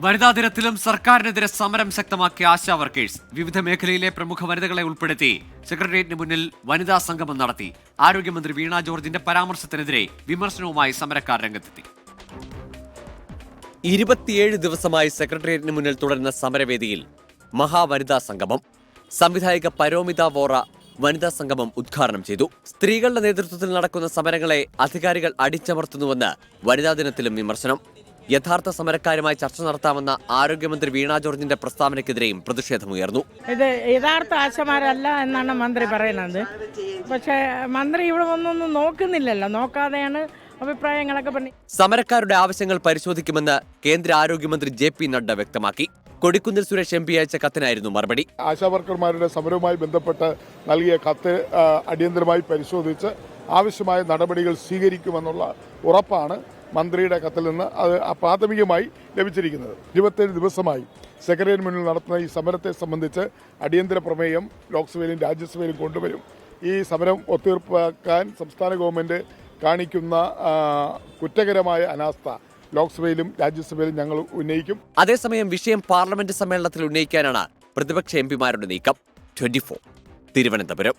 വനിതാ ദിനത്തിലും സർക്കാരിനെതിരെ സമരം ശക്തമാക്കിയ ആശാ വർക്കേഴ്സ്. വിവിധ മേഖലയിലെ പ്രമുഖ വനിതകളെ ഉൾപ്പെടുത്തി സെക്രട്ടേറിയറ്റിന് മുന്നിൽ വനിതാ സംഗമം നടത്തി. ആരോഗ്യമന്ത്രി വീണ ജോർജിന്റെ പരാമർശത്തിനെതിരെ വിമർശനവുമായി സമരക്കാർ രംഗത്തെത്തി. 27 ദിവസമായി സെക്രട്ടേറിയറ്റിന് മുന്നിൽ തുടരുന്ന സമരവേദിയിൽ മഹാവനിതാ സംഗമം. സംവിധായിക പരോമിത വോറ വനിതാ സംഗമം ഉദ്ഘാടനം ചെയ്തു. സ്ത്രീകളുടെ നേതൃത്വത്തിൽ നടക്കുന്ന സമരങ്ങളെ അധികാരികൾ അടിച്ചമർത്തുന്നുവെന്ന് വനിതാ ദിനത്തിലും വിമർശനം. യഥാർത്ഥ സമരക്കാരുമായി ചർച്ച നടത്താമെന്ന ആരോഗ്യമന്ത്രി വീണ ജോർജിന്റെ പ്രസ്താവനയ്ക്കെതിരെയും പ്രതിഷേധമുയർന്നു. ഇത് യഥാർത്ഥ ആശമാരല്ല എന്നാണ് മന്ത്രി പറയുന്നത്. പക്ഷേ മന്ത്രി ഇവിടെ ഒന്നൊന്നും നോക്കുന്നില്ലല്ലോ, നോക്കാതെയാണ് അഭിപ്രായങ്ങളൊക്കെ പറഞ്ഞു. സമരക്കാരുടെ ആവശ്യങ്ങൾ പരിശോധിക്കുമെന്ന് കേന്ദ്ര ആരോഗ്യമന്ത്രി JP നഡ്ഡ വ്യക്തമാക്കി. കൊടിക്കുന്നിൽ സുരേഷ് MP അയച്ച കത്തിനായിരുന്നു മറുപടി. ആശാവർക്കർമാരുടെ സമരവുമായി ബന്ധപ്പെട്ട് നൽകിയ കത്ത് അടിയന്തരമായി പരിശോധിച്ച് ആവശ്യമായ നടപടികൾ സ്വീകരിക്കുമെന്നുള്ള ഉറപ്പാണ് മന്ത്രിയുടെ കത്തിൽ നിന്ന് അത് പ്രാഥമികമായി ലഭിച്ചിരിക്കുന്നത്. 27 ദിവസമായി സെക്രട്ടേറിയറ്റിന് മുന്നിൽ നടത്തുന്ന ഈ സമരത്തെ സംബന്ധിച്ച് അടിയന്തര പ്രമേയം ലോക്സഭയിലും രാജ്യസഭയിലും കൊണ്ടുവരും. ഈ സമരം ഒത്തുതീർപ്പാക്കാൻ സംസ്ഥാന ഗവൺമെന്റ് കാണിക്കുന്ന കുറ്റകരമായ അനാസ്ഥ ലോക്സഭയിലും രാജ്യസഭയിലും ഞങ്ങൾ ഉന്നയിക്കും. അതേസമയം വിഷയം പാർലമെന്റ് സമ്മേളനത്തിൽ ഉന്നയിക്കാനാണ് പ്രതിപക്ഷ MP മാരുടെ നീക്കം. 24 തിരുവനന്തപുരം.